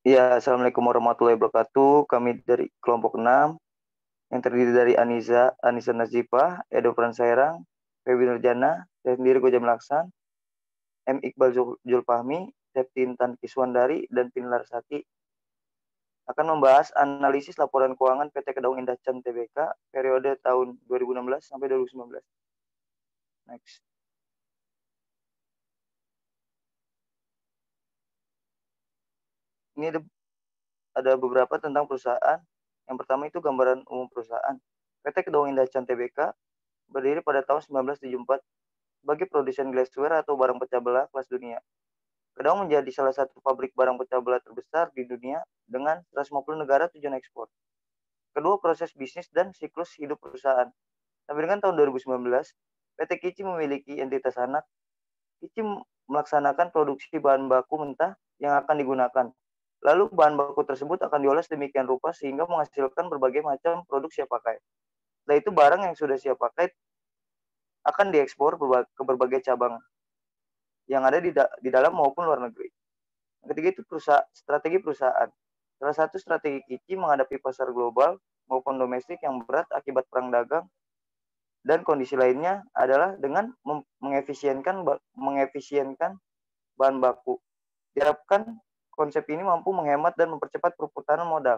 Ya, Assalamualaikum warahmatullahi wabarakatuh. Kami dari kelompok 6 yang terdiri dari Anissa Nazifah, Edo Pransairang, Febi Nurjana, saya sendiri Gojam Laksan, M. Iqbal Julfahmi, Septintan Kiswandari, dan Pinlar Sati akan membahas analisis laporan keuangan PT Kedaung Indah Chan Tbk periode tahun 2016 sampai 2019. Next. Ini ada beberapa tentang perusahaan. Yang pertama itu gambaran umum perusahaan. PT Kedaung Indah Chan Tbk berdiri pada tahun 1974 sebagai produsen glassware atau barang pecah belah kelas dunia. Kedaung menjadi salah satu pabrik barang pecah belah terbesar di dunia dengan 150 negara tujuan ekspor. Kedua, proses bisnis dan siklus hidup perusahaan. Sampai dengan tahun 2019, PT Kici memiliki entitas anak. Kici melaksanakan produksi bahan baku mentah yang akan digunakan. Lalu bahan baku tersebut akan diolah sedemikian rupa sehingga menghasilkan berbagai macam produk siap pakai. Setelah itu barang yang sudah siap pakai akan diekspor ke berbagai cabang yang ada di dalam maupun luar negeri. Yang ketiga itu strategi perusahaan. Salah satu strategi Kici menghadapi pasar global maupun domestik yang berat akibat perang dagang dan kondisi lainnya adalah dengan mengefisienkan bahan baku. Diharapkan konsep ini mampu menghemat dan mempercepat perputaran modal,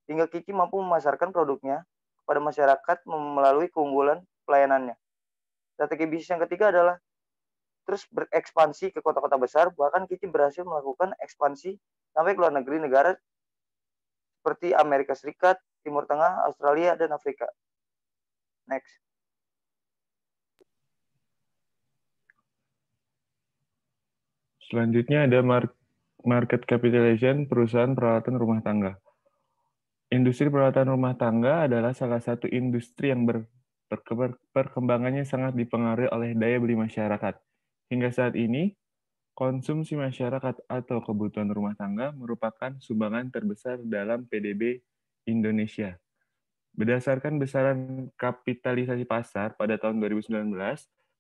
sehingga Kici mampu memasarkan produknya kepada masyarakat melalui keunggulan pelayanannya. Strategi bisnis yang ketiga adalah terus berekspansi ke kota-kota besar, bahkan Kici berhasil melakukan ekspansi sampai ke luar negeri negara seperti Amerika Serikat, Timur Tengah, Australia, dan Afrika. Next. Selanjutnya ada market capitalization perusahaan peralatan rumah tangga. Industri peralatan rumah tangga adalah salah satu industri yang perkembangannya sangat dipengaruhi oleh daya beli masyarakat. Hingga saat ini, konsumsi masyarakat atau kebutuhan rumah tangga merupakan sumbangan terbesar dalam PDB Indonesia. Berdasarkan besaran kapitalisasi pasar pada tahun 2019,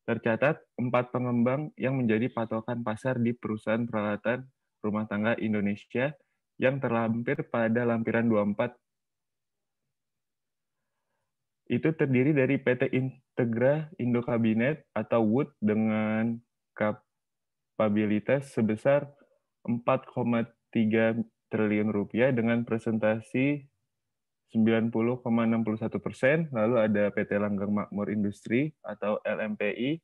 tercatat 4 pengembang yang menjadi patokan pasar di perusahaan peralatan rumah tangga Indonesia yang terlampir pada lampiran 24 itu terdiri dari PT Integra Indo Kabinet atau WOOD dengan kapabilitas sebesar 4,3 triliun rupiah dengan presentasi 90,61%, lalu ada PT Langgeng Makmur Industri atau LMPI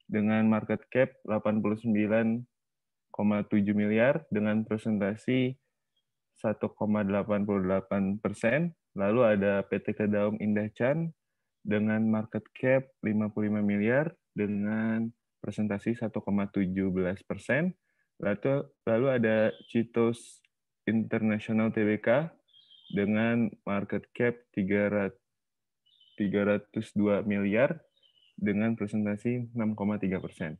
dengan market cap 89,7 miliar dengan presentasi 1,88%, lalu ada PT Kedaung Indah Chan dengan market cap 55 miliar dengan presentasi 1,17%, lalu ada Citos International Tbk dengan market cap 302 miliar dengan presentasi 6,3%.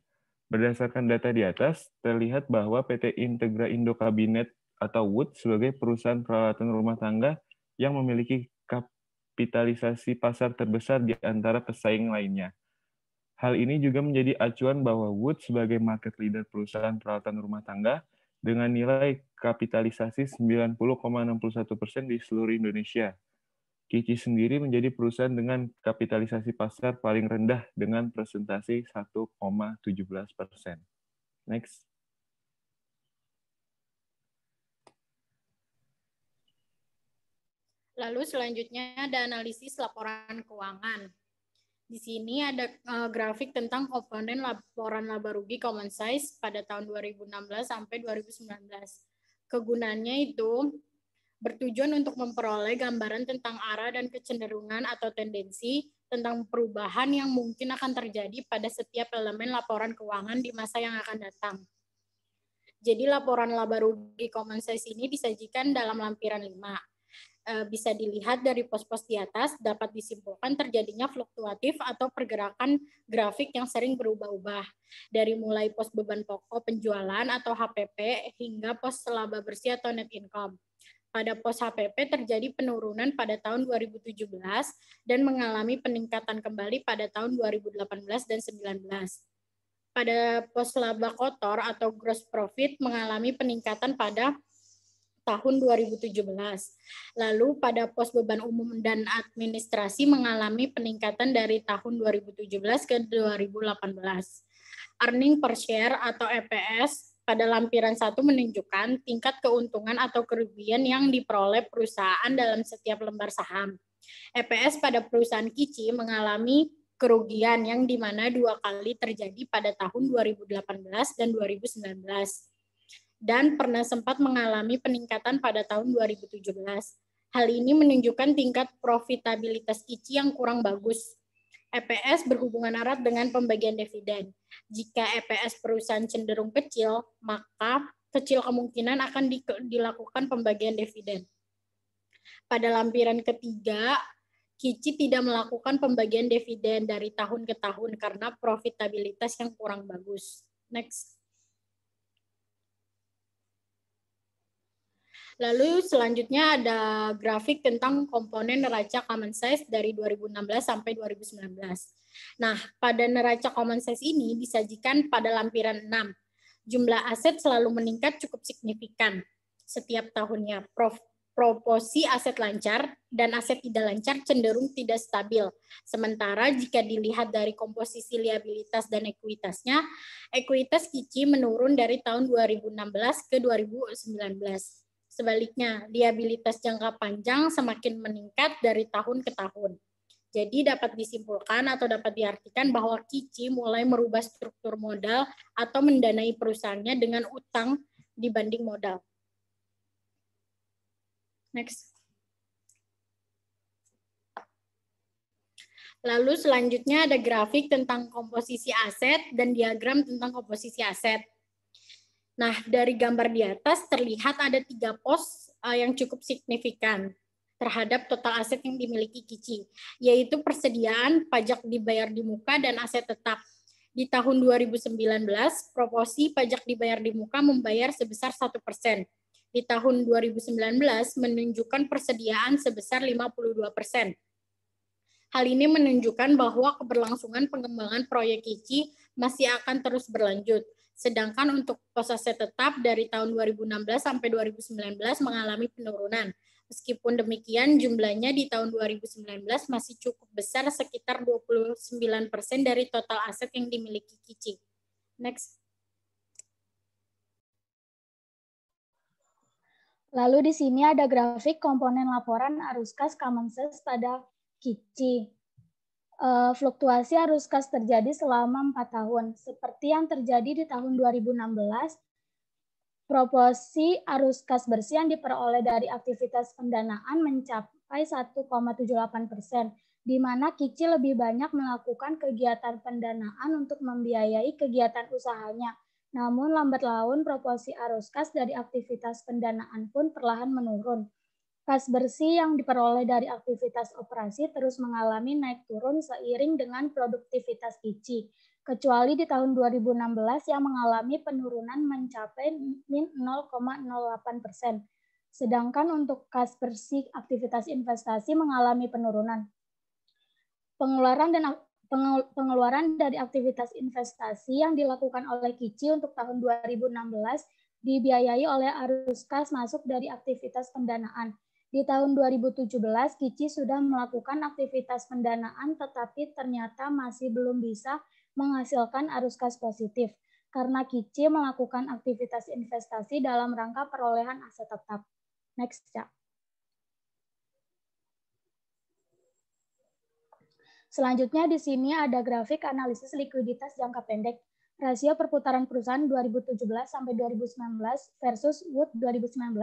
Berdasarkan data di atas, terlihat bahwa PT Integra Indo Kabinet atau WOOD sebagai perusahaan peralatan rumah tangga yang memiliki kapitalisasi pasar terbesar di antara pesaing lainnya. Hal ini juga menjadi acuan bahwa WOOD sebagai market leader perusahaan peralatan rumah tangga dengan nilai kapitalisasi 90,61% di seluruh Indonesia. Kici sendiri menjadi perusahaan dengan kapitalisasi pasar paling rendah dengan presentasi 1,17%. Next. Lalu selanjutnya ada analisis laporan keuangan. Di sini ada grafik tentang komponen laporan laba rugi common size pada tahun 2016 sampai 2019. Kegunaannya itu bertujuan untuk memperoleh gambaran tentang arah dan kecenderungan atau tendensi tentang perubahan yang mungkin akan terjadi pada setiap elemen laporan keuangan di masa yang akan datang. Jadi laporan laba rugi common size ini disajikan dalam lampiran 5. Bisa dilihat dari pos-pos di atas dapat disimpulkan terjadinya fluktuatif atau pergerakan grafik yang sering berubah-ubah dari mulai pos beban pokok penjualan atau HPP hingga pos laba bersih atau net income. Pada pos HPP terjadi penurunan pada tahun 2017 dan mengalami peningkatan kembali pada tahun 2018 dan 2019. Pada pos laba kotor atau gross profit mengalami peningkatan pada tahun 2017. Lalu pada pos beban umum dan administrasi mengalami peningkatan dari tahun 2017 ke 2018. Earning per share atau EPS pada lampiran 1 menunjukkan tingkat keuntungan atau kerugian yang diperoleh perusahaan dalam setiap lembar saham. EPS pada perusahaan Kici mengalami kerugian yang dimana 2 kali terjadi pada tahun 2018 dan 2019. Dan pernah sempat mengalami peningkatan pada tahun 2017. Hal ini menunjukkan tingkat profitabilitas Kici yang kurang bagus. EPS berhubungan erat dengan pembagian dividen. Jika EPS perusahaan cenderung kecil, maka kecil kemungkinan akan dilakukan pembagian dividen. Pada lampiran ketiga, Kici tidak melakukan pembagian dividen dari tahun ke tahun karena profitabilitas yang kurang bagus. Next. Lalu selanjutnya ada grafik tentang komponen neraca common size dari 2016 sampai 2019. Nah, pada neraca common size ini disajikan pada lampiran 6. Jumlah aset selalu meningkat cukup signifikan setiap tahunnya. Proporsi aset lancar dan aset tidak lancar cenderung tidak stabil. Sementara jika dilihat dari komposisi liabilitas dan ekuitasnya, ekuitas Kici menurun dari tahun 2016 ke 2019. Sebaliknya, liabilitas jangka panjang semakin meningkat dari tahun ke tahun. Jadi dapat disimpulkan atau dapat diartikan bahwa Kici mulai merubah struktur modal atau mendanai perusahaannya dengan utang dibanding modal. Next. Lalu selanjutnya ada grafik tentang komposisi aset dan diagram tentang komposisi aset. Nah, dari gambar di atas terlihat ada 3 pos yang cukup signifikan terhadap total aset yang dimiliki Kici, yaitu persediaan, pajak dibayar di muka, dan aset tetap. Di tahun 2019, proporsi pajak dibayar di muka membayar sebesar 1%. Di tahun 2019 menunjukkan persediaan sebesar 52%. Hal ini menunjukkan bahwa keberlangsungan pengembangan proyek Kici masih akan terus berlanjut. Sedangkan untuk pos aset tetap dari tahun 2016 sampai 2019 mengalami penurunan. Meskipun demikian, jumlahnya di tahun 2019 masih cukup besar, sekitar 29% dari total aset yang dimiliki Kici. Next. Lalu di sini ada grafik komponen laporan arus kas common size pada Kici. Fluktuasi arus kas terjadi selama 4 tahun. Seperti yang terjadi di tahun 2016, proporsi arus kas bersih yang diperoleh dari aktivitas pendanaan mencapai 1,78%, di mana Kici lebih banyak melakukan kegiatan pendanaan untuk membiayai kegiatan usahanya. Namun lambat laun proporsi arus kas dari aktivitas pendanaan pun perlahan menurun. Kas bersih yang diperoleh dari aktivitas operasi terus mengalami naik turun seiring dengan produktivitas Kici, kecuali di tahun 2016 yang mengalami penurunan mencapai min 0,08%. Sedangkan untuk kas bersih aktivitas investasi mengalami penurunan. Pengeluaran dari aktivitas investasi yang dilakukan oleh Kici untuk tahun 2016 dibiayai oleh arus kas masuk dari aktivitas pendanaan. Di tahun 2017, Kici sudah melakukan aktivitas pendanaan tetapi ternyata masih belum bisa menghasilkan arus kas positif karena Kici melakukan aktivitas investasi dalam rangka perolehan aset tetap. Next, Cak. Selanjutnya di sini ada grafik analisis likuiditas jangka pendek. Rasio perputaran perusahaan 2017 sampai 2019 versus WOOD 2019.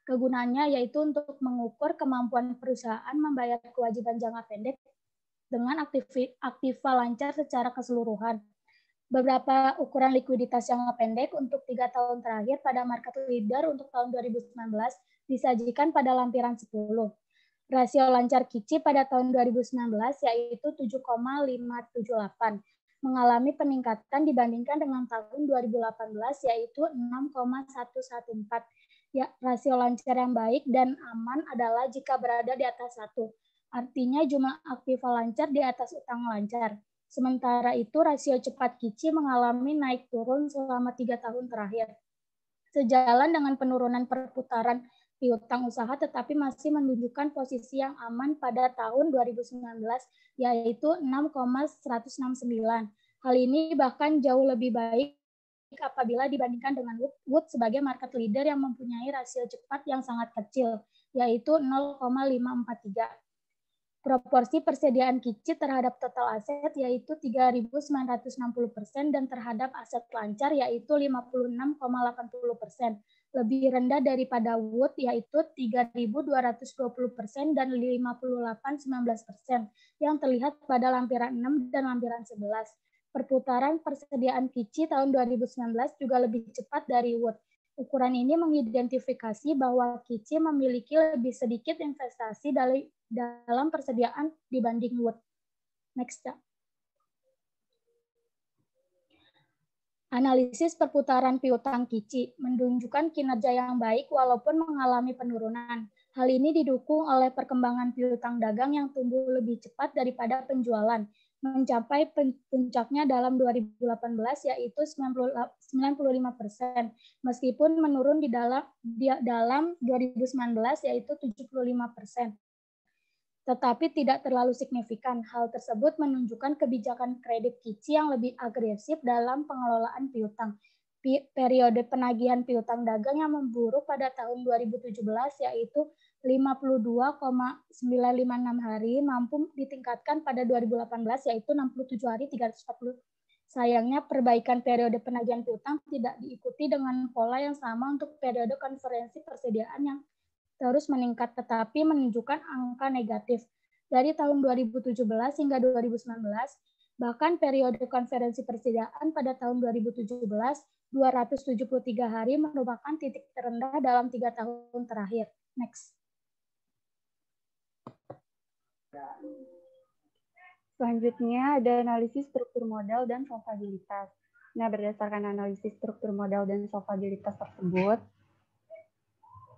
Kegunaannya yaitu untuk mengukur kemampuan perusahaan membayar kewajiban jangka pendek dengan aktiva lancar secara keseluruhan. Beberapa ukuran likuiditas jangka pendek untuk 3 tahun terakhir pada market leader untuk tahun 2019 disajikan pada lampiran 10. Rasio lancar Kici pada tahun 2019 yaitu 7,578, mengalami peningkatan dibandingkan dengan tahun 2018 yaitu 6,114. Ya, rasio lancar yang baik dan aman adalah jika berada di atas 1. Artinya jumlah aktiva lancar di atas utang lancar. Sementara itu rasio cepat Kici mengalami naik turun selama 3 tahun terakhir. Sejalan dengan penurunan perputaran piutang usaha tetapi masih menunjukkan posisi yang aman pada tahun 2019 yaitu 6,169. Hal ini bahkan jauh lebih baik apabila dibandingkan dengan Wood sebagai market leader yang mempunyai rasio cepat yang sangat kecil, yaitu 0,543. Proporsi persediaan KICI terhadap total aset yaitu 3.960% dan terhadap aset lancar yaitu 56,80%. Lebih rendah daripada Wood yaitu 3.220% dan 58,19% yang terlihat pada lampiran 6 dan lampiran 11. Perputaran persediaan KICI tahun 2019 juga lebih cepat dari Wood. Ukuran ini mengidentifikasi bahwa KICI memiliki lebih sedikit investasi dalam persediaan dibanding Wood. Next. Analisis perputaran piutang KICI menunjukkan kinerja yang baik walaupun mengalami penurunan. Hal ini didukung oleh perkembangan piutang dagang yang tumbuh lebih cepat daripada penjualan, mencapai puncaknya dalam 2018 yaitu 95%, meskipun menurun di dalam 2019 yaitu 75%. Tetapi tidak terlalu signifikan. Hal tersebut menunjukkan kebijakan kredit KICI yang lebih agresif dalam pengelolaan piutang. Periode penagihan piutang dagang yang memburuk pada tahun 2017 yaitu 52,956 hari mampu ditingkatkan pada 2018 yaitu 67 hari 340. Sayangnya perbaikan periode penagihan piutang tidak diikuti dengan pola yang sama untuk periode konferensi persediaan yang terus meningkat tetapi menunjukkan angka negatif. Dari tahun 2017 hingga 2019, bahkan periode konferensi persediaan pada tahun 2017, 273 hari merupakan titik terendah dalam 3 tahun terakhir. Next. Selanjutnya ada analisis struktur modal dan solvabilitas. Nah, berdasarkan analisis struktur modal dan solvabilitas tersebut,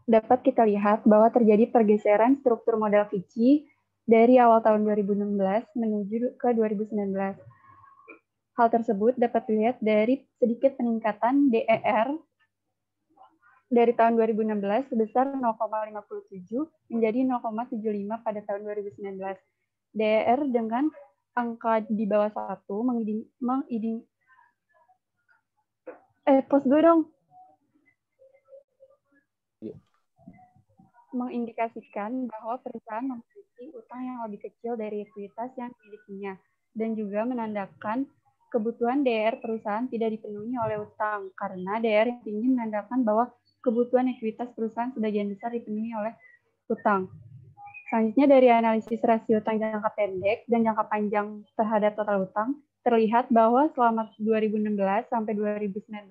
dapat kita lihat bahwa terjadi pergeseran struktur modal KICI dari awal tahun 2016 menuju ke 2019. Hal tersebut dapat dilihat dari sedikit peningkatan DER dari tahun 2016 sebesar 0,57 menjadi 0,75 pada tahun 2019. DER dengan angka di bawah 1 mengindikasikan bahwa perusahaan memiliki utang yang lebih kecil dari ekuitas yang dimilikinya dan juga menandakan kebutuhan DER perusahaan tidak dipenuhi oleh utang karena DER yang tinggi menandakan bahwa kebutuhan ekuitas perusahaan sebagian besar dipenuhi oleh utang. Selanjutnya dari analisis rasio utang jangka pendek dan jangka panjang terhadap total utang, terlihat bahwa selama 2016 sampai 2019,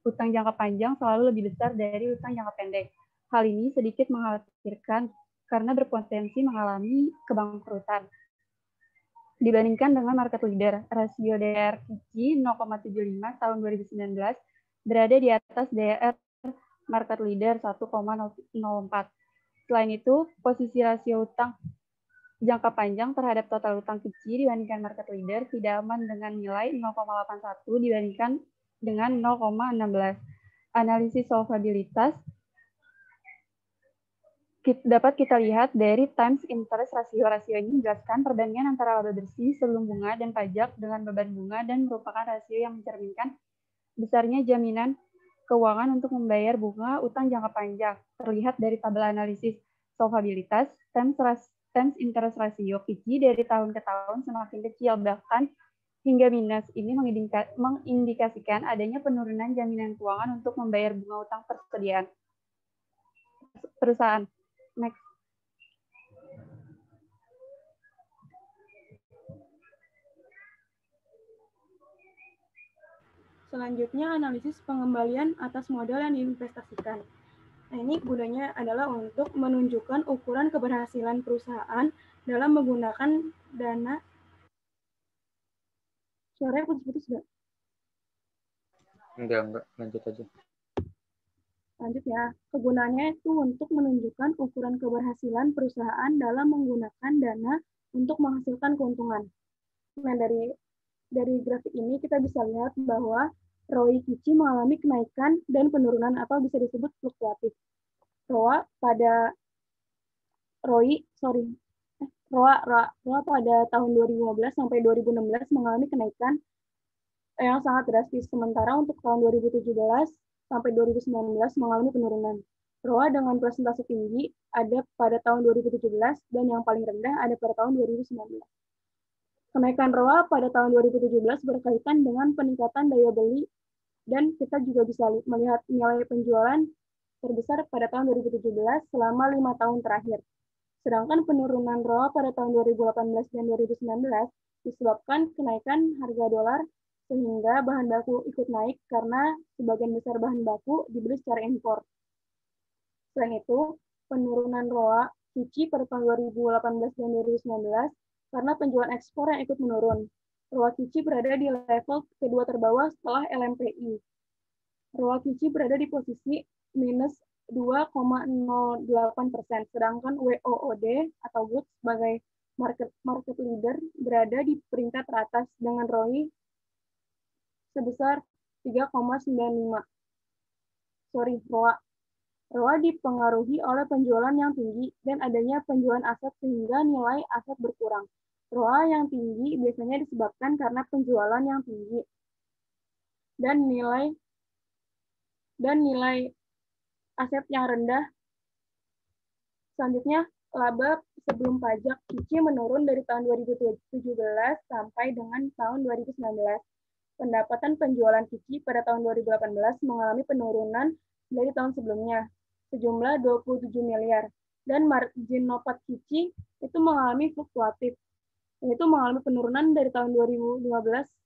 utang jangka panjang selalu lebih besar dari utang jangka pendek. Hal ini sedikit mengkhawatirkan karena berpotensi mengalami kebangkrutan. Dibandingkan dengan market leader, rasio DER KICI 0,75 tahun 2019 berada di atas DER market leader 1,04. Selain itu, posisi rasio utang jangka panjang terhadap total utang KICI dibandingkan market leader tidak aman dengan nilai 0,81 dibandingkan dengan 0,16. Analisis solvabilitas dapat kita lihat dari times interest ratio. Rasio ini menjelaskan perbandingan antara laba bersih sebelum bunga dan pajak dengan beban bunga dan merupakan rasio yang mencerminkan besarnya jaminan keuangan untuk membayar bunga utang jangka panjang. Terlihat dari tabel analisis solvabilitas, times interest ratio KICI dari tahun ke tahun semakin kecil, bahkan hingga minus. Ini mengindikasikan adanya penurunan jaminan keuangan untuk membayar bunga utang persediaan perusahaan. Next. Selanjutnya, analisis pengembalian atas modal yang diinvestasikan. Nah, ini gunanya adalah untuk menunjukkan ukuran keberhasilan perusahaan dalam menggunakan dana. Suaranya putus-putus nggak? Enggak, lanjut aja. Lanjut ya, kegunaannya itu untuk menunjukkan ukuran keberhasilan perusahaan dalam menggunakan dana untuk menghasilkan keuntungan. Nah, dari grafik ini kita bisa lihat bahwa ROI KICI mengalami kenaikan dan penurunan atau bisa disebut fluktuatif. ROA pada ROA pada tahun 2015 sampai 2016 mengalami kenaikan yang sangat drastis, sementara untuk tahun 2017 sampai 2019 mengalami penurunan. ROA dengan persentase tinggi ada pada tahun 2017 dan yang paling rendah ada pada tahun 2019. Kenaikan ROA pada tahun 2017 berkaitan dengan peningkatan daya beli dan kita juga bisa melihat nilai penjualan terbesar pada tahun 2017 selama 5 tahun terakhir. Sedangkan penurunan ROA pada tahun 2018 dan 2019 disebabkan kenaikan harga dolar sehingga bahan baku ikut naik karena sebagian besar bahan baku dibeli secara impor. Selain itu, penurunan ROA Cici pada tahun 2018 dan 2019 karena penjualan ekspor yang ikut menurun. ROA Cici berada di level kedua terbawah setelah LMPI. ROA Cici berada di posisi minus 2,08%, sedangkan WOOD atau Wood sebagai market leader berada di peringkat teratas dengan ROI sebesar 3,95. ROA dipengaruhi oleh penjualan yang tinggi dan adanya penjualan aset sehingga nilai aset berkurang. ROA yang tinggi biasanya disebabkan karena penjualan yang tinggi dan nilai aset yang rendah. Selanjutnya, laba sebelum pajak Cici menurun dari tahun 2017 sampai dengan tahun 2019. Pendapatan penjualan Cici pada tahun 2018 mengalami penurunan dari tahun sebelumnya, sejumlah 27 miliar. Dan margin nopat Cici itu mengalami fluktuatif, yaitu mengalami penurunan dari tahun 2015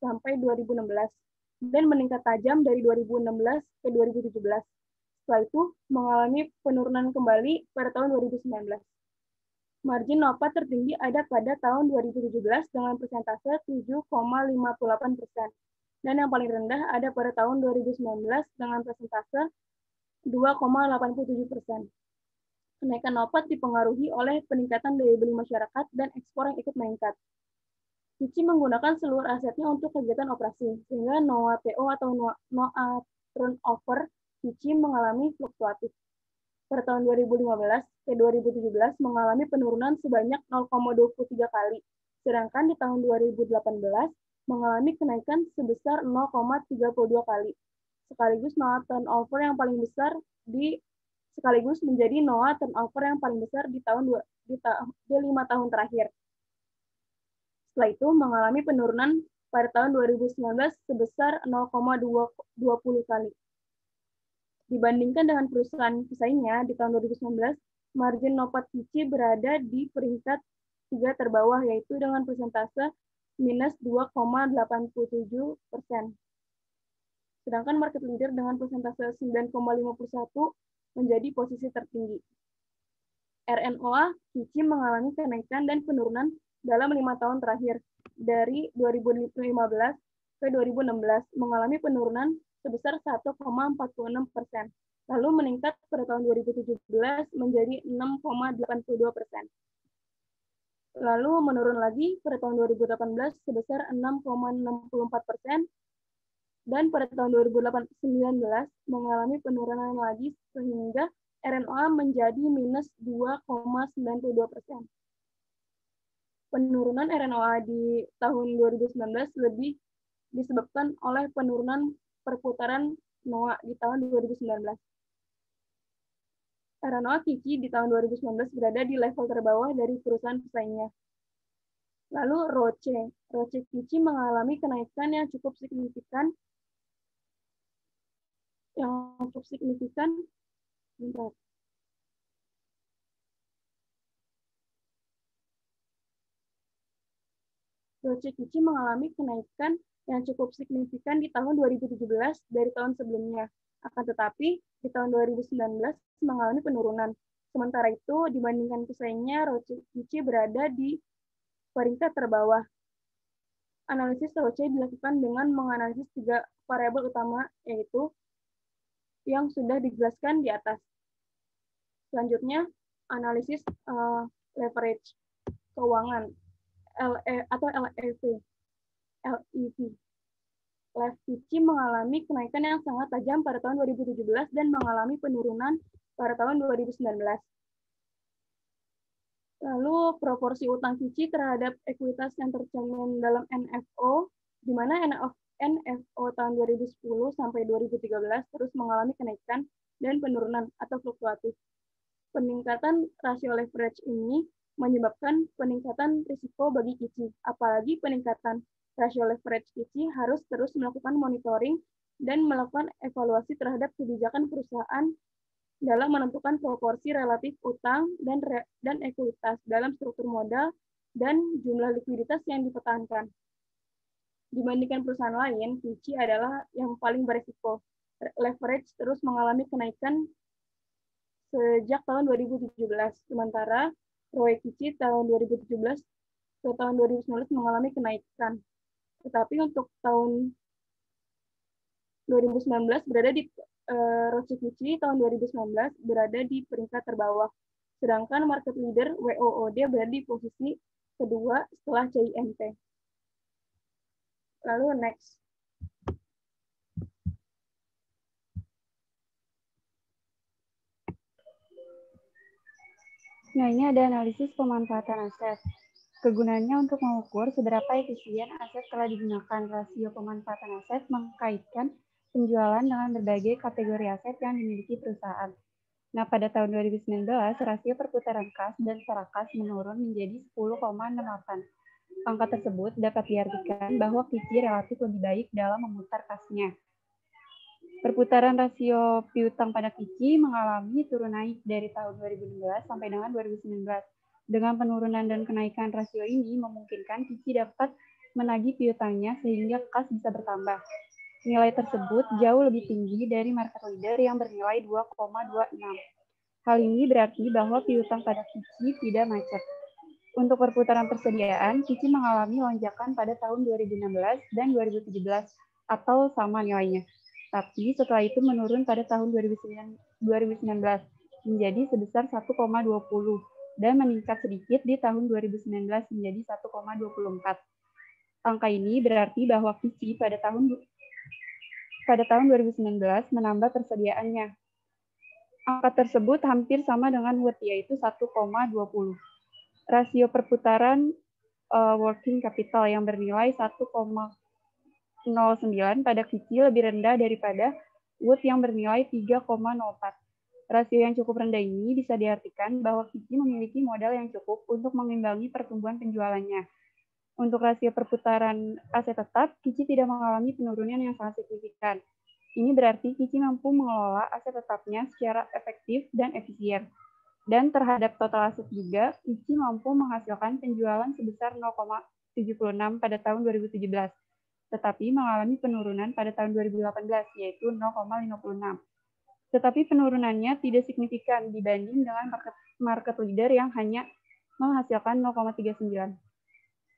sampai 2016, dan meningkat tajam dari 2016 ke 2017. Setelah itu, mengalami penurunan kembali pada tahun 2019. Margin nopat tertinggi ada pada tahun 2017 dengan persentase 7,58%, dan yang paling rendah ada pada tahun 2019 dengan persentase 2,87%. Kenaikan nopat dipengaruhi oleh peningkatan daya beli masyarakat dan ekspor yang ikut meningkat. Cici menggunakan seluruh asetnya untuk kegiatan operasi, sehingga NOA TO atau NOA turnover Cici mengalami fluktuatif. Pada tahun 2015 ke 2017 mengalami penurunan sebanyak 0,23 kali, sedangkan di tahun 2018 mengalami kenaikan sebesar 0,32 kali. Sekaligus NOA turnover yang paling besar sekaligus menjadi NOA turnover yang paling besar di 5 tahun terakhir. Setelah itu mengalami penurunan pada tahun 2019 sebesar 0,20 kali. Dibandingkan dengan perusahaan pesaingnya di tahun 2019, margin nopat Cici berada di peringkat 3 terbawah, yaitu dengan persentase minus 2,87%. Sedangkan market leader dengan persentase 9,51 menjadi posisi tertinggi. RNOA Cici mengalami kenaikan dan penurunan dalam 5 tahun terakhir, dari 2015 ke 2016 mengalami penurunan sebesar 1,46%, lalu meningkat pada tahun 2017 menjadi 6,82%. Lalu menurun lagi pada tahun 2018 sebesar 6,64%, dan pada tahun 2019 mengalami penurunan lagi sehingga RNOA menjadi minus 2,92%. Penurunan RNOA di tahun 2019 lebih disebabkan oleh penurunan perputaran NOA di tahun 2019. RNOA Cici di tahun 2019 berada di level terbawah dari perusahaan pesaingnya. Lalu ROCE Cici mengalami kenaikan yang cukup signifikan. ROCE Cici mengalami kenaikan yang cukup signifikan di tahun 2017 dari tahun sebelumnya. Akan tetapi, di tahun 2019 mengalami penurunan. Sementara itu, dibandingkan pesaingnya, ROCE Cici berada di peringkat terbawah. Analisis ROCE dilakukan dengan menganalisis 3 variabel utama, yaitu yang sudah dijelaskan di atas. Selanjutnya, analisis leverage keuangan atau LEV. Cici mengalami kenaikan yang sangat tajam pada tahun 2017 dan mengalami penurunan pada tahun 2019. Lalu proporsi utang Kici terhadap ekuitas yang tercermin dalam NFO, di mana NFO tahun 2010 sampai 2013 terus mengalami kenaikan dan penurunan atau fluktuatif. Peningkatan rasio leverage ini menyebabkan peningkatan risiko bagi Kici, apalagi peningkatan rasio leverage Kici harus terus melakukan monitoring dan melakukan evaluasi terhadap kebijakan perusahaan dalam menentukan proporsi relatif utang dan ekuitas dalam struktur modal dan jumlah likuiditas yang dipertahankan. Dibandingkan perusahaan lain, Kici adalah yang paling berisiko. Leverage terus mengalami kenaikan sejak tahun 2017, sementara ROE Kici tahun 2017 ke tahun 2019 mengalami kenaikan. Tetapi untuk tahun 2019 berada di ROCE Kici tahun 2019 berada di peringkat terbawah, sedangkan market leader WOOD berada di posisi kedua setelah CIMT. Lalu next. Nah, ini ada analisis pemanfaatan aset. Kegunaannya untuk mengukur seberapa efisien aset telah digunakan. Rasio pemanfaatan aset mengkaitkan penjualan dengan berbagai kategori aset yang dimiliki perusahaan. Nah, pada tahun 2019, rasio perputaran kas dan secara kas menurun menjadi 10,68. Angka tersebut dapat diartikan bahwa Kici relatif lebih baik dalam memutar kasnya. Perputaran rasio piutang pada Kici mengalami turun naik dari tahun 2016 sampai dengan 2019. Dengan penurunan dan kenaikan rasio ini memungkinkan Kici dapat menagih piutangnya sehingga kas bisa bertambah. Nilai tersebut jauh lebih tinggi dari market leader yang bernilai 2,26. Hal ini berarti bahwa piutang pada Kici tidak macet. Untuk perputaran persediaan, Kici mengalami lonjakan pada tahun 2016 dan 2017 atau sama nilainya. Tapi setelah itu menurun pada tahun 2019 menjadi sebesar 1,20 dan meningkat sedikit di tahun 2019 menjadi 1,24. Angka ini berarti bahwa Kici pada tahun 2019 menambah persediaannya. Angka tersebut hampir sama dengan WOOD, yaitu 1,20. Rasio perputaran working capital yang bernilai 1,09 pada Kici lebih rendah daripada WOOD yang bernilai 3,04. Rasio yang cukup rendah ini bisa diartikan bahwa Kici memiliki modal yang cukup untuk mengimbangi pertumbuhan penjualannya. Untuk rasio perputaran aset tetap, Kici tidak mengalami penurunan yang sangat signifikan. Ini berarti Kici mampu mengelola aset tetapnya secara efektif dan efisien. Dan terhadap total aset juga, Kici mampu menghasilkan penjualan sebesar 0,76 pada tahun 2017, tetapi mengalami penurunan pada tahun 2018, yaitu 0,56. Tetapi penurunannya tidak signifikan dibanding dengan market leader yang hanya menghasilkan 0,39.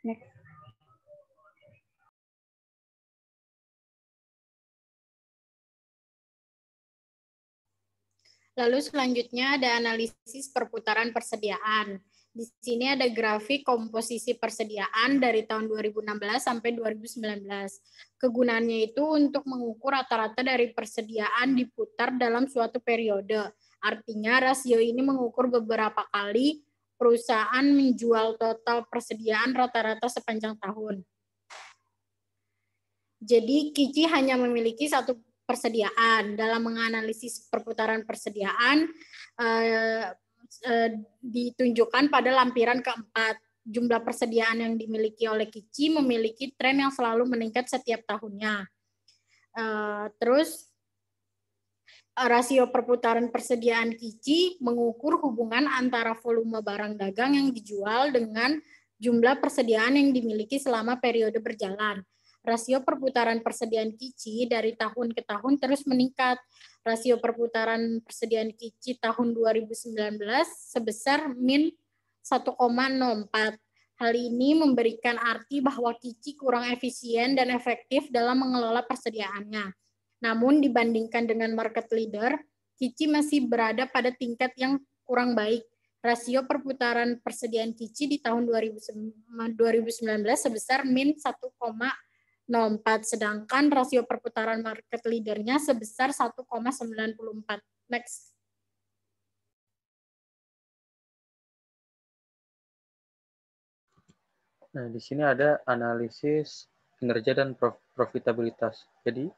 Next. Lalu selanjutnya ada analisis perputaran persediaan. Di sini ada grafik komposisi persediaan dari tahun 2016 sampai 2019. Kegunaannya itu untuk mengukur rata-rata dari persediaan diputar dalam suatu periode. Artinya rasio ini mengukur beberapa kali perusahaan menjual total persediaan rata-rata sepanjang tahun. Jadi Kici hanya memiliki satu persediaan. Dalam menganalisis perputaran persediaan ditunjukkan pada lampiran keempat. Jumlah persediaan yang dimiliki oleh Kici memiliki tren yang selalu meningkat setiap tahunnya. Terus rasio perputaran persediaan Kici mengukur hubungan antara volume barang dagang yang dijual dengan jumlah persediaan yang dimiliki selama periode berjalan. Rasio perputaran persediaan Kici dari tahun ke tahun terus meningkat. Rasio perputaran persediaan Kici tahun 2019 sebesar min 1,04. Hal ini memberikan arti bahwa Kici kurang efisien dan efektif dalam mengelola persediaannya. Namun dibandingkan dengan market leader, Kici masih berada pada tingkat yang kurang baik. Rasio perputaran persediaan Kici di tahun 2019 sebesar min 1,04, sedangkan rasio perputaran market leader-nya sebesar 1,94. Next. Nah, di sini ada analisis kinerja dan profitabilitas. Jadi,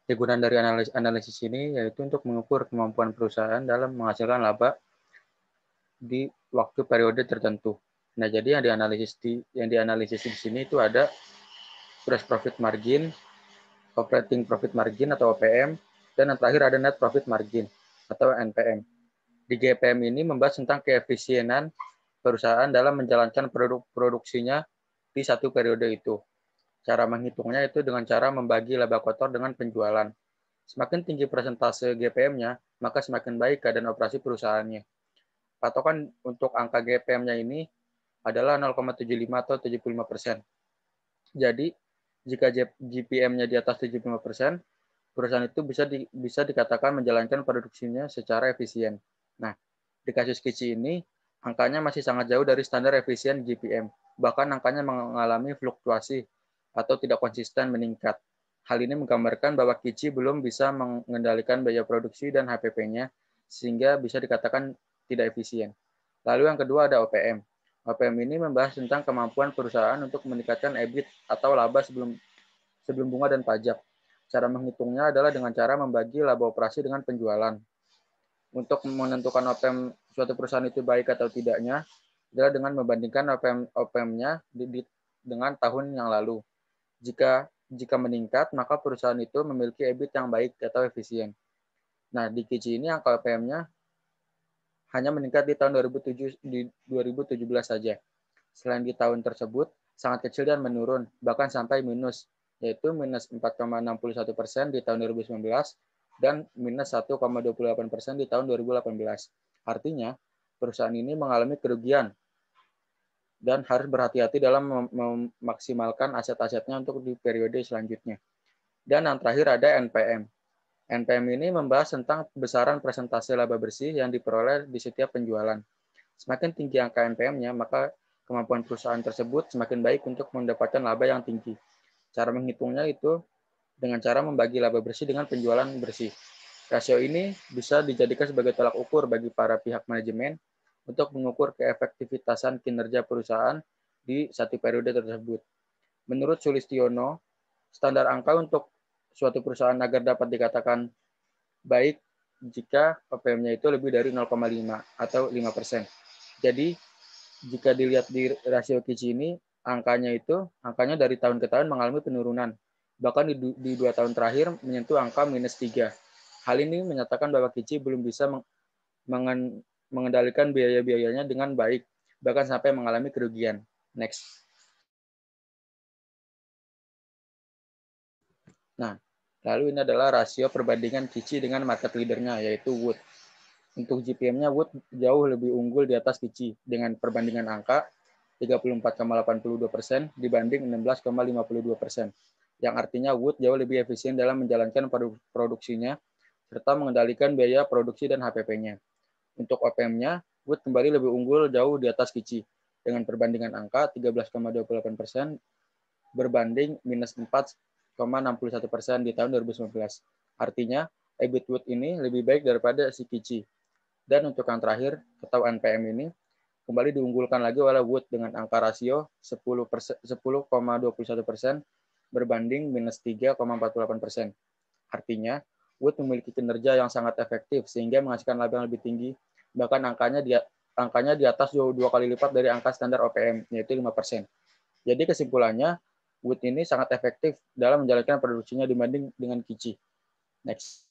kegunaan dari analisis ini yaitu untuk mengukur kemampuan perusahaan dalam menghasilkan laba di waktu periode tertentu. Nah, jadi yang dianalisis di sini itu ada gross profit margin, operating profit margin atau OPM, dan yang terakhir ada net profit margin atau NPM. Di GPM ini membahas tentang keefisienan perusahaan dalam menjalankan produksinya di satu periode itu. Cara menghitungnya itu dengan cara membagi laba kotor dengan penjualan. Semakin tinggi persentase GPM-nya, maka semakin baik keadaan operasi perusahaannya. Patokan untuk angka GPM-nya ini adalah 0,75 atau 75%. Jadi, jika GPM-nya di atas 75%, perusahaan itu bisa dikatakan menjalankan produksinya secara efisien. Nah, di kasus Kici ini, angkanya masih sangat jauh dari standar efisien GPM. Bahkan angkanya mengalami fluktuasi atau tidak konsisten meningkat. Hal ini menggambarkan bahwa Kici belum bisa mengendalikan biaya produksi dan HPP-nya, sehingga bisa dikatakan tidak efisien. Lalu yang kedua ada OPM. OPM ini membahas tentang kemampuan perusahaan untuk meningkatkan EBIT atau laba sebelum bunga dan pajak. Cara menghitungnya adalah dengan cara membagi laba operasi dengan penjualan. Untuk menentukan OPM suatu perusahaan itu baik atau tidaknya adalah dengan membandingkan OPM-nya dengan tahun yang lalu. Jika meningkat, maka perusahaan itu memiliki EBIT yang baik atau efisien. Nah, di Kici ini angka OPM-nya hanya meningkat di tahun 2017 saja. Selain di tahun tersebut, sangat kecil dan menurun, bahkan sampai minus, yaitu minus 4,61% di tahun 2019 dan minus 1,28% di tahun 2018. Artinya, perusahaan ini mengalami kerugian dan harus berhati-hati dalam memaksimalkan aset-asetnya untuk di periode selanjutnya. Dan yang terakhir ada NPM. NPM ini membahas tentang besaran persentase laba bersih yang diperoleh di setiap penjualan. Semakin tinggi angka NPM-nya, maka kemampuan perusahaan tersebut semakin baik untuk mendapatkan laba yang tinggi. Cara menghitungnya itu dengan cara membagi laba bersih dengan penjualan bersih. Rasio ini bisa dijadikan sebagai tolak ukur bagi para pihak manajemen untuk mengukur keefektivitasan kinerja perusahaan di satu periode tersebut. Menurut Sulistiono, standar angka untuk suatu perusahaan agar dapat dikatakan baik jika OPM-nya itu lebih dari 0,5 atau 5%. Jadi, jika dilihat di rasio Kici ini, angkanya dari tahun ke tahun mengalami penurunan. Bahkan di 2 tahun terakhir menyentuh angka minus 3. Hal ini menyatakan bahwa Kici belum bisa mengendalikan biaya-biayanya dengan baik, bahkan sampai mengalami kerugian. Next. Nah, lalu ini adalah rasio perbandingan Kici dengan market leader-nya, yaitu Wood. Untuk GPM-nya, Wood jauh lebih unggul di atas Kici dengan perbandingan angka 34,82% dibanding 16,52%, yang artinya Wood jauh lebih efisien dalam menjalankan produksinya serta mengendalikan biaya produksi dan HPP-nya. Untuk OPM-nya, Wood kembali lebih unggul jauh di atas Kici dengan perbandingan angka 13,28% berbanding minus 4,61% di tahun 2019. Artinya, EBIT Wood ini lebih baik daripada si Kici. Dan untuk yang terakhir, atau NPM ini, kembali diunggulkan lagi oleh Wood dengan angka rasio 10,21% berbanding minus 3,48%. Artinya, Wood memiliki kinerja yang sangat efektif sehingga menghasilkan laba yang lebih tinggi, bahkan angkanya di atas 2 kali lipat dari angka standar OPM, yaitu 5%. Jadi kesimpulannya, Wood ini sangat efektif dalam menjalankan produksinya dibanding dengan Kici. Next.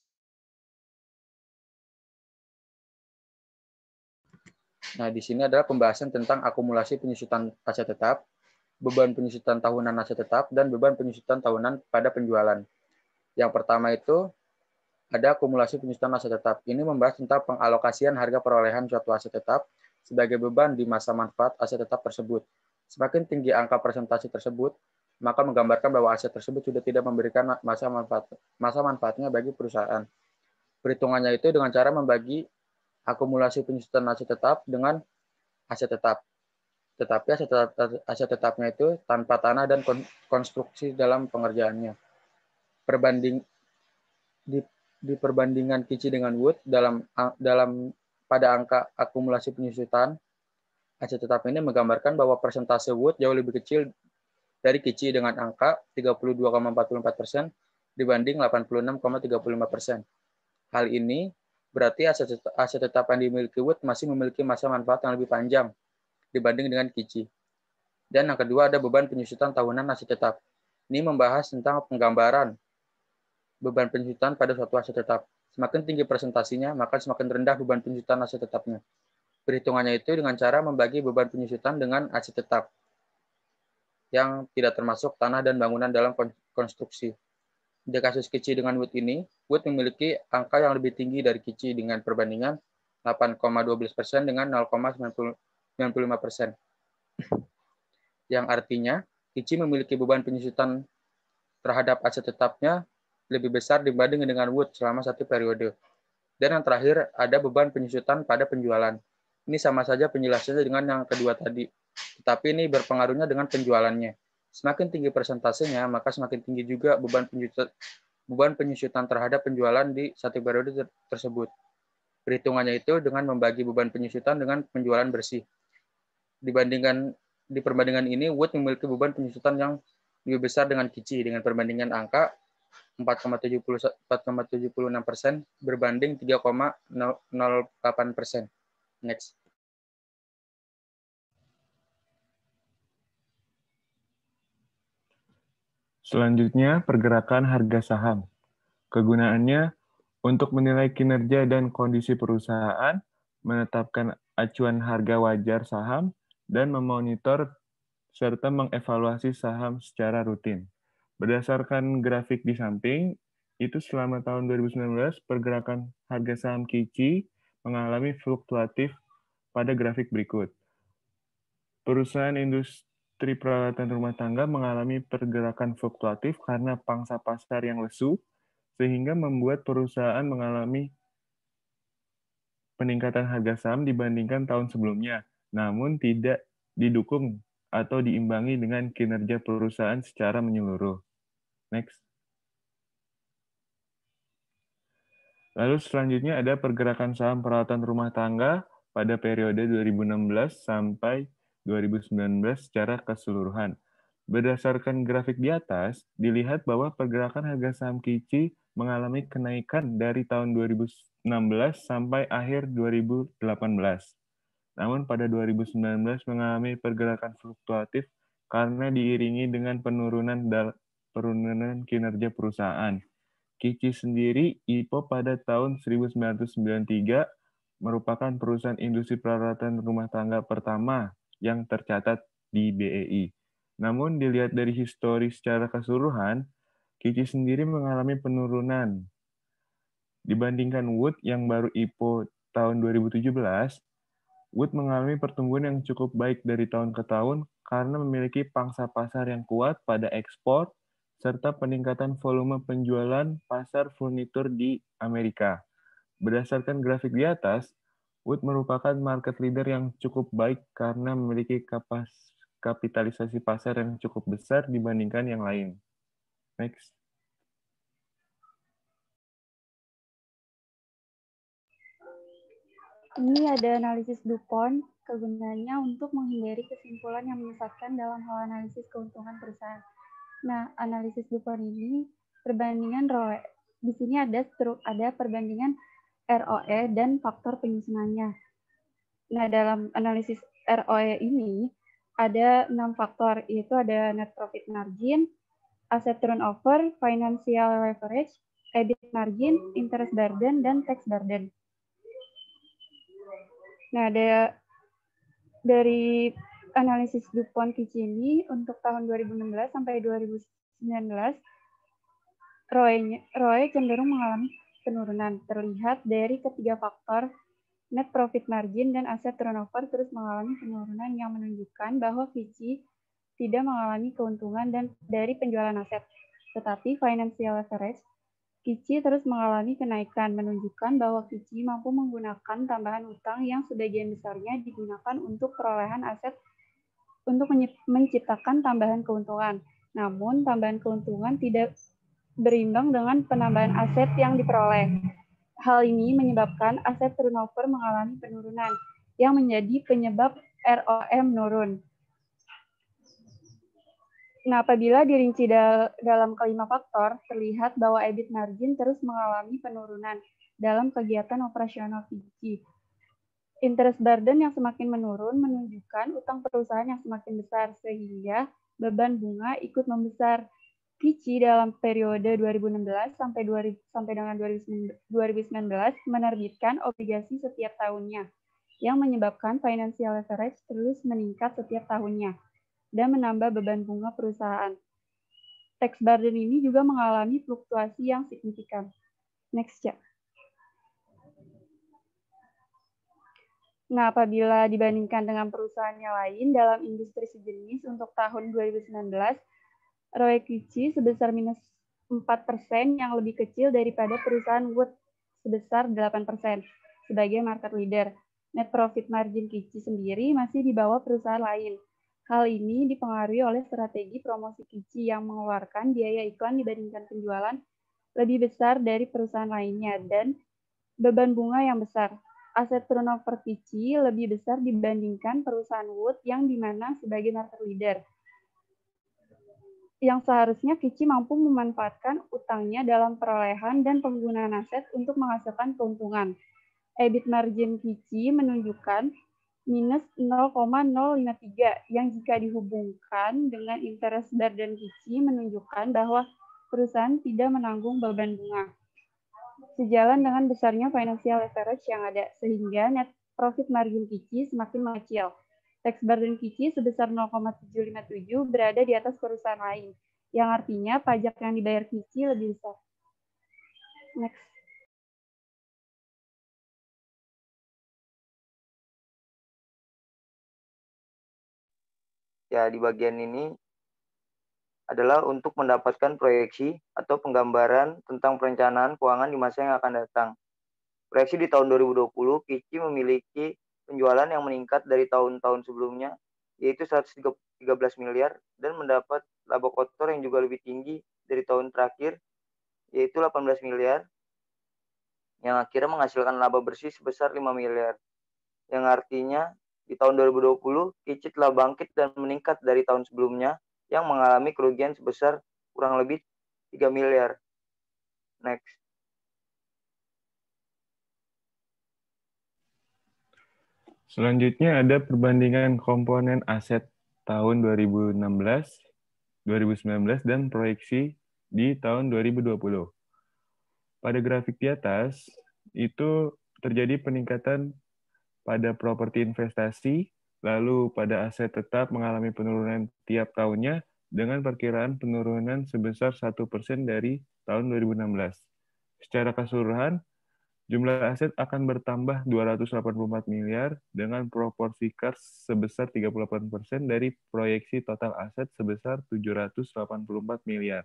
Nah, di sini adalah pembahasan tentang akumulasi penyusutan aset tetap, beban penyusutan tahunan aset tetap, dan beban penyusutan tahunan pada penjualan. Yang pertama itu ada akumulasi penyusutan aset tetap. Ini membahas tentang pengalokasian harga perolehan suatu aset tetap sebagai beban di masa manfaat aset tetap tersebut. Semakin tinggi angka persentase tersebut, maka menggambarkan bahwa aset tersebut sudah tidak memberikan masa manfaatnya bagi perusahaan. Perhitungannya itu dengan cara membagi akumulasi penyusutan aset tetap dengan aset tetap. Tetapi aset tetapnya itu tanpa tanah dan konstruksi dalam pengerjaannya. Di perbandingan Kici dengan Wood pada angka akumulasi penyusutan, Aset tetap ini menggambarkan bahwa persentase Wood jauh lebih kecil dari KICI dengan angka 32,44% dibanding 86,35%. Hal ini berarti aset tetap yang dimiliki Wood masih memiliki masa manfaat yang lebih panjang dibanding dengan KICI. Dan yang kedua ada beban penyusutan tahunan aset tetap. Ini membahas tentang penggambaran beban penyusutan pada suatu aset tetap. Semakin tinggi presentasinya, maka semakin rendah beban penyusutan aset tetapnya. Perhitungannya itu dengan cara membagi beban penyusutan dengan aset tetap yang tidak termasuk tanah dan bangunan dalam konstruksi. Di kasus KICI dengan Wood ini, Wood memiliki angka yang lebih tinggi dari KICI dengan perbandingan 8,12% dengan 0,95%. Yang artinya, KICI memiliki beban penyusutan terhadap aset tetapnya lebih besar dibanding dengan Wood selama satu periode. Dan yang terakhir, ada beban penyusutan pada penjualan. Ini sama saja penjelasannya dengan yang kedua tadi, tetapi ini berpengaruhnya dengan penjualannya. Semakin tinggi persentasenya, maka semakin tinggi juga beban penyusutan terhadap penjualan di satu periode tersebut. Perhitungannya itu dengan membagi beban penyusutan dengan penjualan bersih. Di perbandingan ini, Wood memiliki beban penyusutan yang lebih besar dengan KICI dengan perbandingan angka 4,76% berbanding 3,08%. Next. Selanjutnya, pergerakan harga saham. Kegunaannya untuk menilai kinerja dan kondisi perusahaan, menetapkan acuan harga wajar saham, dan memonitor serta mengevaluasi saham secara rutin. Berdasarkan grafik di samping, itu selama tahun 2019, pergerakan harga saham KICI mengalami fluktuatif pada grafik berikut. Perusahaan industri peralatan rumah tangga mengalami pergerakan fluktuatif karena pangsa pasar yang lesu, sehingga membuat perusahaan mengalami peningkatan harga saham dibandingkan tahun sebelumnya, namun tidak didukung atau diimbangi dengan kinerja perusahaan secara menyeluruh. Next. Lalu selanjutnya ada pergerakan saham peralatan rumah tangga pada periode 2016 sampai 2019 secara keseluruhan. Berdasarkan grafik di atas, dilihat bahwa pergerakan harga saham KICI mengalami kenaikan dari tahun 2016 sampai akhir 2018. Namun pada 2019 mengalami pergerakan fluktuatif karena diiringi dengan penurunan kinerja perusahaan. KICI sendiri IPO pada tahun 1993 merupakan perusahaan industri peralatan rumah tangga pertama yang tercatat di BEI. Namun dilihat dari histori secara keseluruhan, KICI sendiri mengalami penurunan. Dibandingkan Wood yang baru IPO tahun 2017, Wood mengalami pertumbuhan yang cukup baik dari tahun ke tahun karena memiliki pangsa pasar yang kuat pada ekspor, serta peningkatan volume penjualan pasar furnitur di Amerika. Berdasarkan grafik di atas, Wood merupakan market leader yang cukup baik karena memiliki kapitalisasi pasar yang cukup besar dibandingkan yang lain. Next. Ini ada analisis DuPont, kegunaannya untuk menghindari kesimpulan yang menyesatkan dalam hal analisis keuntungan perusahaan. Nah, analisis DuPont ini perbandingan ROE. Di sini ada perbandingan ROE dan faktor penyusunannya. Nah, dalam analisis ROE ini ada 6 faktor, yaitu ada net profit margin, asset turnover, financial leverage, EBIT margin, interest burden, dan tax burden. Nah, dari analisis DuPont KICI ini untuk tahun 2016 sampai 2019, ROE cenderung mengalami penurunan. Terlihat dari ketiga faktor, net profit margin dan asset turnover terus mengalami penurunan yang menunjukkan bahwa KICI tidak mengalami keuntungan dan dari penjualan aset. Tetapi financial leverage, KICI terus mengalami kenaikan, menunjukkan bahwa KICI mampu menggunakan tambahan utang yang sebagian besarnya digunakan untuk perolehan aset untuk menciptakan tambahan keuntungan. Namun, tambahan keuntungan tidak berimbang dengan penambahan aset yang diperoleh. Hal ini menyebabkan aset turnover mengalami penurunan, yang menjadi penyebab ROM menurun. Nah, apabila dirinci dalam kelima faktor, terlihat bahwa EBIT margin terus mengalami penurunan dalam kegiatan operasional Kici. Interest burden yang semakin menurun menunjukkan utang perusahaan yang semakin besar, sehingga beban bunga ikut membesar. Kici dalam periode 2016 sampai dengan 2019 menerbitkan obligasi setiap tahunnya, yang menyebabkan financial leverage terus meningkat setiap tahunnya dan menambah beban bunga perusahaan. Tax burden ini juga mengalami fluktuasi yang signifikan. Next, ya. Nah, apabila dibandingkan dengan perusahaan yang lain dalam industri sejenis untuk tahun 2019, ROE Kici sebesar minus 4% yang lebih kecil daripada perusahaan Wood sebesar 8% sebagai market leader. Net profit margin Kici sendiri masih di bawah perusahaan lain. Hal ini dipengaruhi oleh strategi promosi Kici yang mengeluarkan biaya iklan dibandingkan penjualan lebih besar dari perusahaan lainnya dan beban bunga yang besar. Aset turnover Kici lebih besar dibandingkan perusahaan Wood yang dimana sebagai market leader. Yang seharusnya Kici mampu memanfaatkan utangnya dalam perolehan dan penggunaan aset untuk menghasilkan keuntungan. EBIT margin Kici menunjukkan minus 0,053 yang jika dihubungkan dengan interest burden Kici menunjukkan bahwa perusahaan tidak menanggung beban bunga. Sejalan dengan besarnya financial leverage yang ada, sehingga net profit margin Kici semakin mengecil. Tax burden Kici sebesar 0,757 berada di atas perusahaan lain, yang artinya pajak yang dibayar Kici lebih besar. Next. Ya, di bagian ini adalah untuk mendapatkan proyeksi atau penggambaran tentang perencanaan keuangan di masa yang akan datang. Proyeksi di tahun 2020, Kici memiliki penjualan yang meningkat dari tahun-tahun sebelumnya, yaitu 113 miliar, dan mendapat laba kotor yang juga lebih tinggi dari tahun terakhir, yaitu 18 miliar, yang akhirnya menghasilkan laba bersih sebesar 5 miliar. Yang artinya, di tahun 2020, Kici telah bangkit dan meningkat dari tahun sebelumnya, yang mengalami kerugian sebesar kurang lebih 3 miliar. Next. Selanjutnya ada perbandingan komponen aset tahun 2016, 2019, dan proyeksi di tahun 2020. Pada grafik di atas, itu terjadi peningkatan pada properti investasi, lalu pada aset tetap mengalami penurunan tiap tahunnya dengan perkiraan penurunan sebesar 1% dari tahun 2016. Secara keseluruhan, jumlah aset akan bertambah 284 miliar dengan proporsi KARS sebesar 38% dari proyeksi total aset sebesar 784 miliar.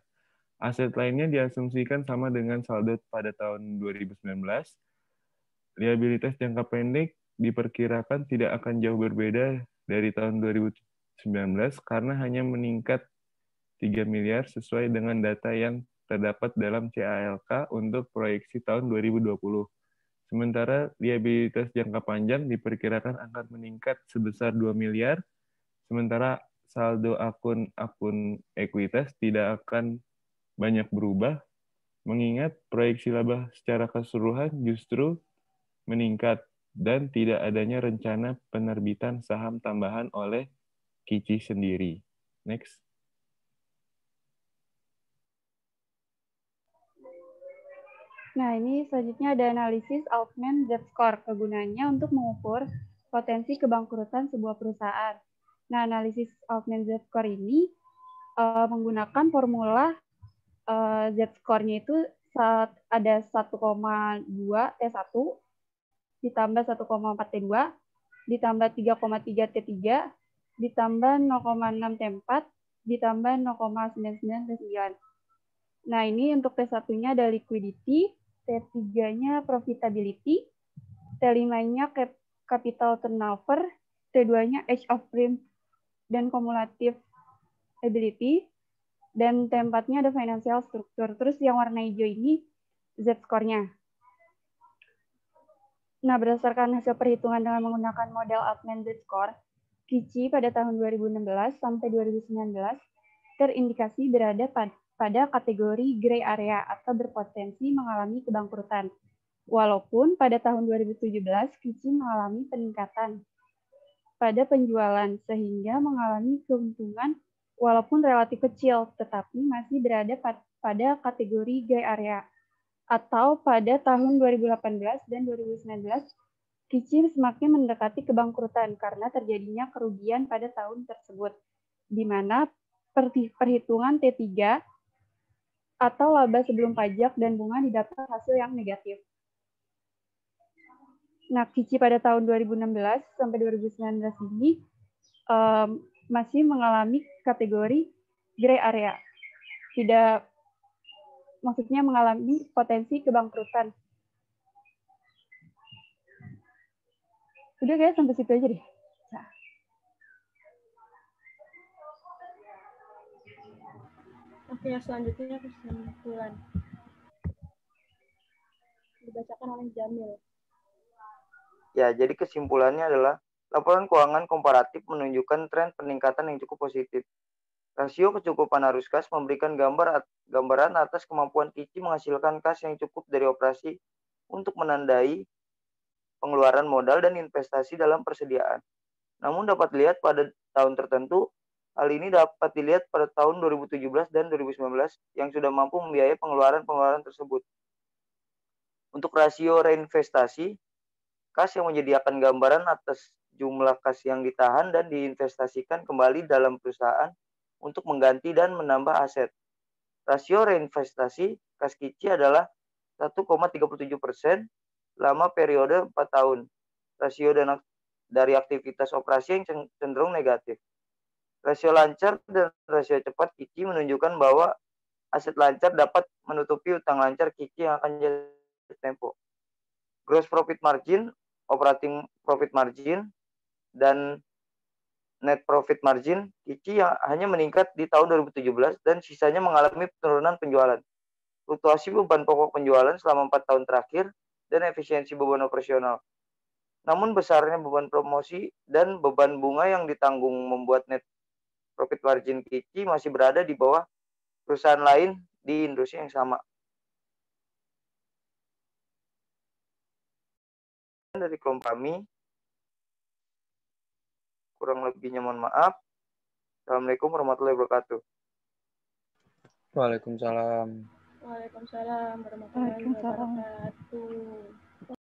Aset lainnya diasumsikan sama dengan saldo pada tahun 2019. Liabilitas jangka pendek diperkirakan tidak akan jauh berbeda dari tahun 2019 karena hanya meningkat 3 miliar sesuai dengan data yang terdapat dalam CALK untuk proyeksi tahun 2020. Sementara liabilitas jangka panjang diperkirakan akan meningkat sebesar 2 miliar, sementara saldo akun ekuitas tidak akan banyak berubah, mengingat proyeksi laba secara keseluruhan justru meningkat dan tidak adanya rencana penerbitan saham tambahan oleh Kici sendiri. Next. Nah, ini selanjutnya ada analisis Altman Z-score. Kegunaannya untuk mengukur potensi kebangkrutan sebuah perusahaan. Nah, analisis Altman Z-score ini menggunakan formula Z-score-nya itu ada 1,2 T1 ditambah 1,4 T2 ditambah 3,3 T3 ditambah 0,6 T4 ditambah 0,99 T9. Nah, ini untuk T1-nya ada liquidity, T3-nya profitability, T5-nya capital turnover, T2-nya age of prime dan cumulative ability, dan T4-nya ada financial structure. Terus yang warna hijau ini Z-score-nya. Nah, berdasarkan hasil perhitungan dengan menggunakan model Altman Z-score, Kici pada tahun 2016 sampai 2019 terindikasi berada pada kategori gray area atau berpotensi mengalami kebangkrutan. Walaupun pada tahun 2017 Kici mengalami peningkatan pada penjualan sehingga mengalami keuntungan walaupun relatif kecil, tetapi masih berada pada kategori gray area. Atau pada tahun 2018 dan 2019, Kici semakin mendekati kebangkrutan karena terjadinya kerugian pada tahun tersebut, di mana perhitungan T3 atau laba sebelum pajak dan bunga didapat hasil yang negatif. Nah, Kici pada tahun 2016 sampai 2019 ini masih mengalami kategori gray area. Tidak, maksudnya mengalami potensi kebangkrutan. Udah guys, sampai situ aja deh. Nah. Oke, selanjutnya kesimpulan. Dibacakan oleh Jamil. Ya, jadi kesimpulannya adalah laporan keuangan komparatif menunjukkan tren peningkatan yang cukup positif. Rasio kecukupan arus kas memberikan gambaran atas kemampuan Kici menghasilkan kas yang cukup dari operasi untuk menandai pengeluaran modal dan investasi dalam persediaan. Namun dapat dilihat pada tahun tertentu, hal ini dapat dilihat pada tahun 2017 dan 2019 yang sudah mampu membiayai pengeluaran-pengeluaran tersebut. Untuk rasio reinvestasi, kas yang menyediakan gambaran atas jumlah kas yang ditahan dan diinvestasikan kembali dalam perusahaan untuk mengganti dan menambah aset. Rasio reinvestasi kas Kici adalah 1,37% selama periode 4 tahun. Rasio dari aktivitas operasi yang cenderung negatif. Rasio lancar dan rasio cepat Kici menunjukkan bahwa aset lancar dapat menutupi utang lancar Kici yang akan jatuh tempo. Gross profit margin, operating profit margin, dan net profit margin Kici yang hanya meningkat di tahun 2017 dan sisanya mengalami penurunan penjualan. Fluktuasi beban pokok penjualan selama 4 tahun terakhir dan efisiensi beban operasional. Namun besarnya beban promosi dan beban bunga yang ditanggung membuat net profit margin Kici masih berada di bawah perusahaan lain di industri yang sama. Dari kelompok kami, kurang lebihnya mohon maaf. Assalamualaikum warahmatullahi wabarakatuh. Waalaikumsalam. Waalaikumsalam warahmatullahi wabarakatuh.